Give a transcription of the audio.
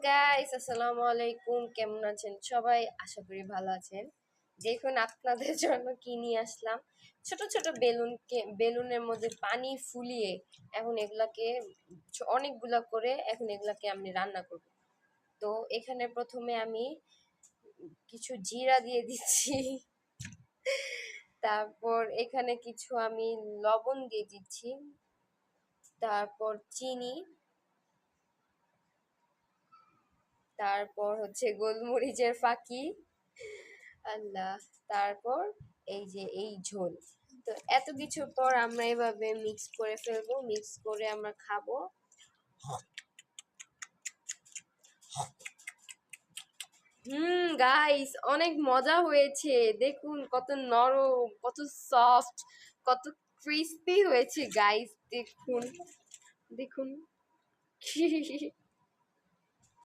Guys, আসসালামু আলাইকুম। কেমন আছেন সবাই? আশা করি ভালো আছেন। দেখুন আপনাদের জন্য কি নিয়ে আসলাম। ছোট ছোট বেলুনের মধ্যে পানি ফুলিয়ে এখন এগুলাকে অনেকগুলা করে এখন এগুলাকে আমি রান্না করব। তো এখানে প্রথমে আমি কিছু জিরা দিয়ে দিচ্ছি। তারপর এখানে কিছু আমি লবণ দিয়ে দিচ্ছি। তারপর চিনি, তারপর হচ্ছে গোলমরিচের ফাঁকি, আল্লাহ, তারপর এই যে এই ঝোল। তো এত কিছুর পর আমরা এভাবে মিক্স করে ফেলবো, মিক্স করে আমরা খাবো। গাইস, অনেক মজা হয়েছে। দেখুন কত নরম, কত সফট, কত ক্রিস্পি হয়েছে গাইস। দেখুন দেখুন।